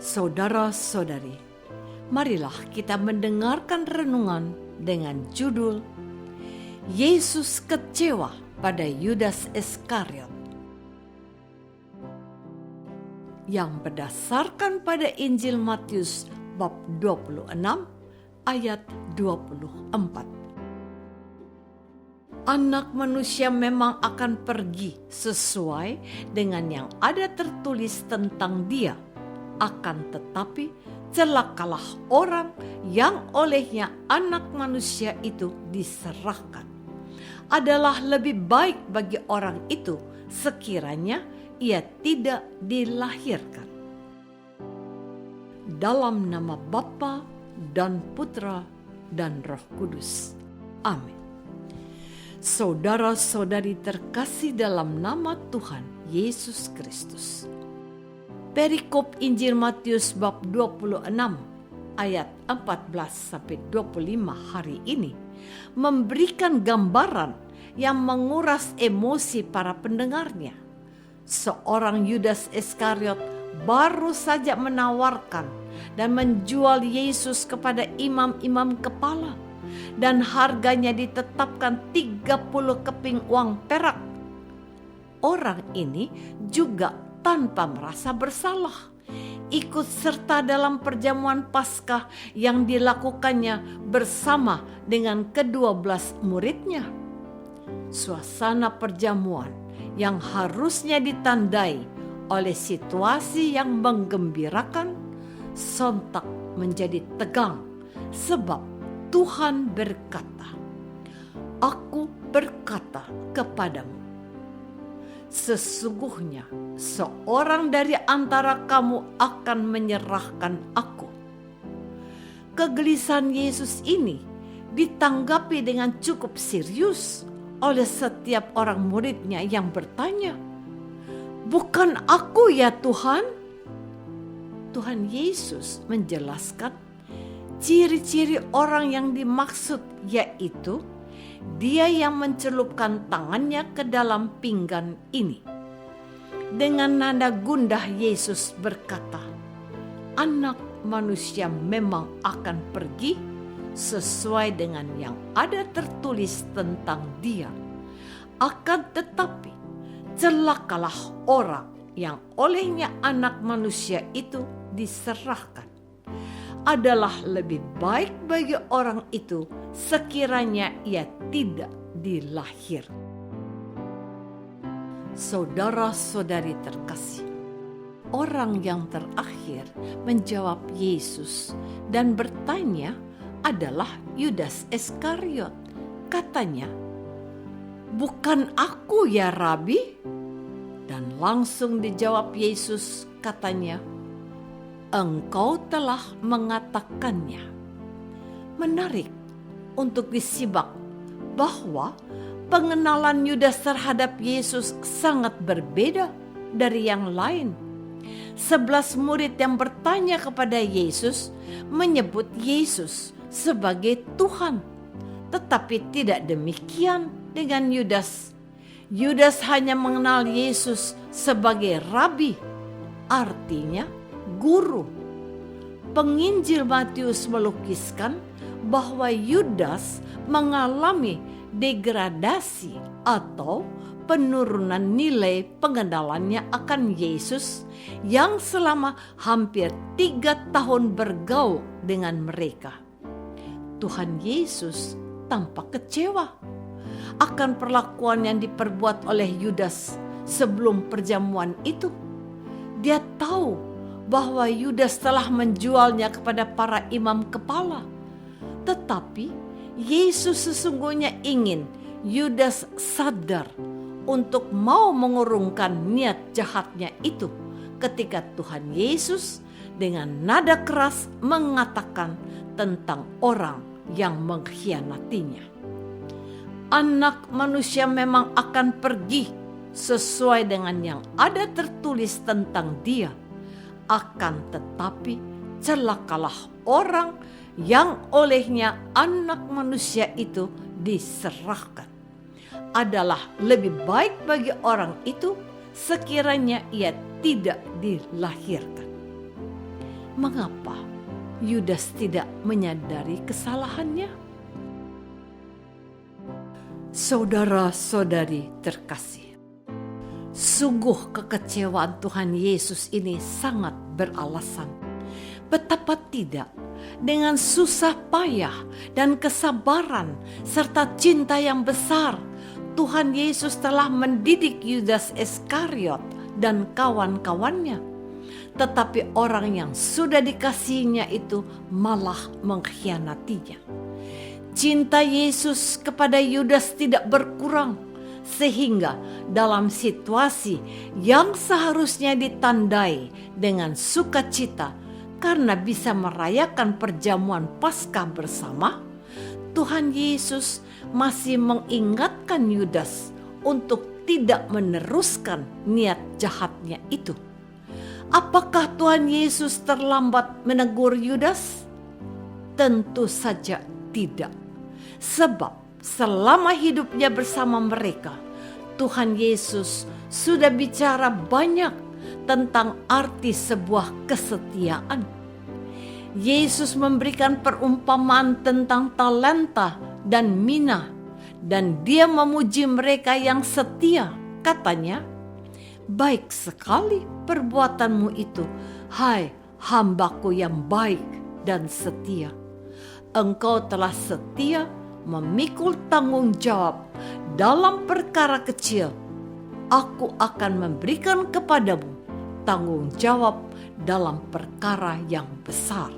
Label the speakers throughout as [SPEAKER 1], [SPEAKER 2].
[SPEAKER 1] Saudara-saudari, marilah kita mendengarkan renungan dengan judul Yesus kecewa pada Yudas Iskariot, yang berdasarkan pada Injil Matius bab 26 ayat 24. Anak manusia memang akan pergi sesuai dengan yang ada tertulis tentang dia. Akan tetapi celakalah orang yang olehnya anak manusia itu diserahkan. Adalah lebih baik bagi orang itu sekiranya ia tidak dilahirkan. Dalam nama Bapa dan Putra dan Roh Kudus. Amin. Saudara-saudari terkasih dalam nama Tuhan Yesus Kristus. Perikop Injil Matius bab 26 ayat 14-25 hari ini memberikan gambaran yang menguras emosi para pendengarnya. Seorang Yudas Iskariot baru saja menawarkan dan menjual Yesus kepada imam-imam kepala, dan harganya ditetapkan 30 keping uang perak. Orang ini juga tanpa merasa bersalah ikut serta dalam perjamuan Paskah yang dilakukannya bersama dengan ke-12 muridnya. Suasana perjamuan yang harusnya ditandai oleh situasi yang menggembirakan sontak menjadi tegang, sebab Tuhan berkata, "Aku berkata kepadamu, sesungguhnya seorang dari antara kamu akan menyerahkan aku." Kegelisahan Yesus ini ditanggapi dengan cukup serius oleh setiap orang muridnya yang bertanya, "Bukan aku ya Tuhan?" Tuhan Yesus menjelaskan ciri-ciri orang yang dimaksud, yaitu dia yang mencelupkan tangannya ke dalam pinggan ini. Dengan nada gundah Yesus berkata, "Anak manusia memang akan pergi sesuai dengan yang ada tertulis tentang dia. Akan tetapi celakalah orang yang olehnya anak manusia itu diserahkan. Adalah lebih baik bagi orang itu sekiranya ia tidak dilahirkan." Saudara-saudari terkasih, orang yang terakhir menjawab Yesus dan bertanya adalah Yudas Iskariot. Katanya, "Bukan aku ya Rabi?" Dan langsung dijawab Yesus, katanya, "Engkau telah mengatakannya." Menarik untuk disimak bahwa pengenalan Yudas terhadap Yesus sangat berbeda dari yang lain. 11 murid yang bertanya kepada Yesus menyebut Yesus sebagai Tuhan. Tetapi tidak demikian dengan Yudas. Yudas hanya mengenal Yesus sebagai Rabi, artinya guru. Penginjil Matius melukiskan bahwa Yudas mengalami degradasi atau penurunan nilai pengenalannya akan Yesus yang selama hampir 3 tahun bergaul dengan mereka. Tuhan Yesus tampak kecewa akan perlakuan yang diperbuat oleh Yudas sebelum perjamuan itu. Dia tahu bahwa Yudas telah menjualnya kepada para imam kepala. Tetapi Yesus sesungguhnya ingin Yudas sadar untuk mau mengurungkan niat jahatnya itu ketika Tuhan Yesus dengan nada keras mengatakan tentang orang yang mengkhianatinya. Anak manusia memang akan pergi sesuai dengan yang ada tertulis tentang dia. Akan tetapi celakalah orang yang olehnya anak manusia itu diserahkan. Adalah lebih baik bagi orang itu sekiranya ia tidak dilahirkan. Mengapa Yudas tidak menyadari kesalahannya? Saudara-saudari terkasih, sungguh kekecewaan Tuhan Yesus ini sangat beralasan. Betapa tidak, dengan susah payah dan kesabaran serta cinta yang besar, Tuhan Yesus telah mendidik Yudas Iskariot dan kawan-kawannya. Tetapi orang yang sudah dikasihinya itu malah mengkhianatinya. Cinta Yesus kepada Yudas tidak berkurang, sehingga dalam situasi yang seharusnya ditandai dengan sukacita karena bisa merayakan perjamuan Paskah bersama, Tuhan Yesus masih mengingatkan Yudas untuk tidak meneruskan niat jahatnya itu. Apakah Tuhan Yesus terlambat menegur Yudas? Tentu saja tidak. Sebab selama hidupnya bersama mereka, Tuhan Yesus sudah bicara banyak tentang arti sebuah kesetiaan. Yesus memberikan perumpamaan tentang talenta dan mina, dan dia memuji mereka yang setia. Katanya, "Baik sekali perbuatanmu itu, hai hambaku yang baik dan setia. Engkau telah setia memikul tanggung jawab dalam perkara kecil. Aku akan memberikan kepadamu tanggung jawab dalam perkara yang besar."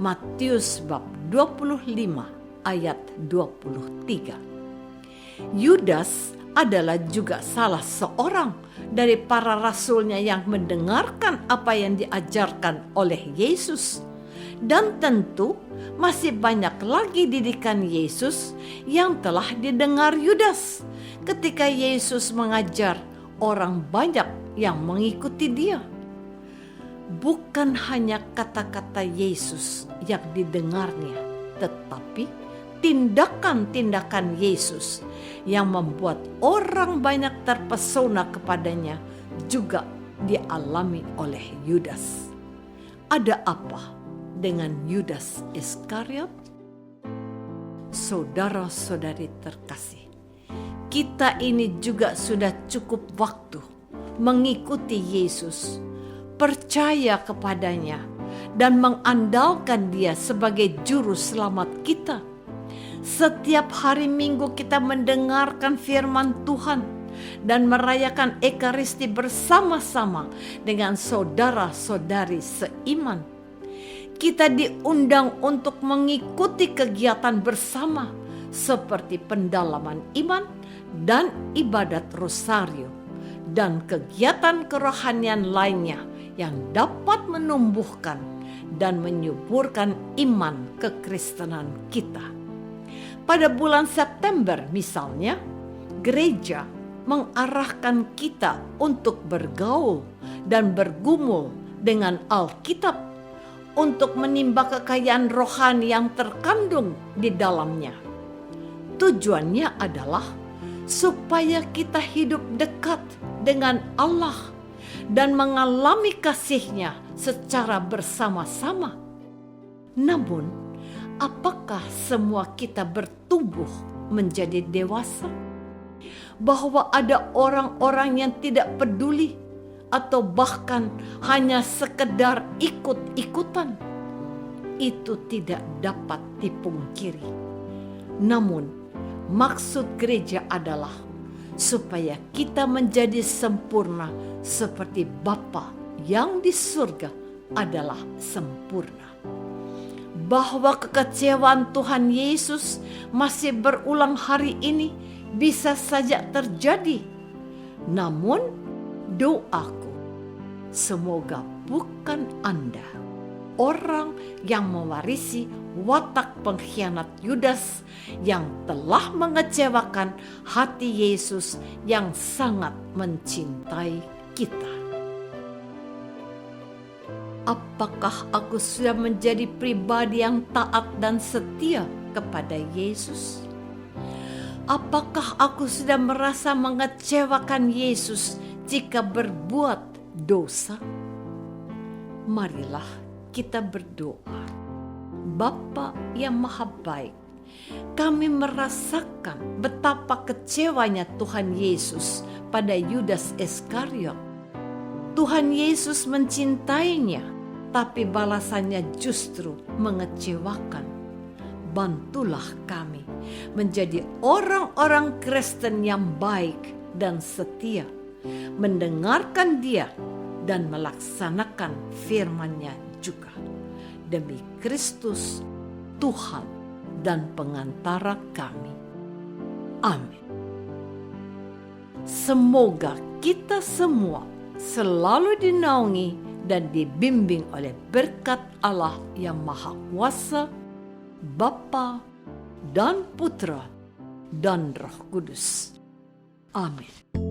[SPEAKER 1] Matius bab 25 ayat 23. Yudas adalah juga salah seorang dari para rasulnya yang mendengarkan apa yang diajarkan oleh Yesus. Dan tentu masih banyak lagi didikan Yesus yang telah didengar Yudas ketika Yesus mengajar orang banyak yang mengikuti dia. Bukan hanya kata-kata Yesus yang didengarnya, tetapi tindakan-tindakan Yesus yang membuat orang banyak terpesona kepadanya juga dialami oleh Yudas. Ada apa dengan Yudas Iskariot? Saudara-saudari terkasih, kita ini juga sudah cukup waktu mengikuti Yesus, percaya kepadanya, dan mengandalkan Dia sebagai juru selamat kita. Setiap hari Minggu kita mendengarkan firman Tuhan dan merayakan Ekaristi bersama-sama dengan saudara-saudari seiman. Kita diundang untuk mengikuti kegiatan bersama seperti pendalaman iman dan ibadat rosario dan kegiatan kerohanian lainnya yang dapat menumbuhkan dan menyuburkan iman kekristenan kita. Pada bulan September misalnya, gereja mengarahkan kita untuk bergaul dan bergumul dengan Alkitab untuk menimba kekayaan rohani yang terkandung di dalamnya. Tujuannya adalah supaya kita hidup dekat dengan Allah dan mengalami kasih-Nya secara bersama-sama. Namun, apakah semua kita bertumbuh menjadi dewasa? Bahwa ada orang-orang yang tidak peduli atau bahkan hanya sekedar ikut-ikutan, itu tidak dapat dipungkiri. Namun, maksud gereja adalah supaya kita menjadi sempurna seperti Bapa yang di surga adalah sempurna. Bahwa kekecewaan Tuhan Yesus masih berulang hari ini bisa saja terjadi. Namun doaku, semoga bukan Anda orang yang mewarisi watak pengkhianat Yudas yang telah mengecewakan hati Yesus yang sangat mencintai kita. Apakah aku sudah menjadi pribadi yang taat dan setia kepada Yesus? Apakah aku sudah merasa mengecewakan Yesus jika berbuat dosa? Marilah kita berdoa. Bapa yang Maha Baik, kami merasakan betapa kecewanya Tuhan Yesus pada Yudas Iskariot. Tuhan Yesus mencintainya, tapi balasannya justru mengecewakan. Bantulah kami menjadi orang-orang Kristen yang baik dan setia, mendengarkan Dia dan melaksanakan firman-Nya juga. Demi Kristus, Tuhan dan pengantara kami. Amin. Semoga kita semua selalu dinaungi dan dibimbing oleh berkat Allah yang Maha Kuasa, Bapa dan Putra dan Roh Kudus. Amin.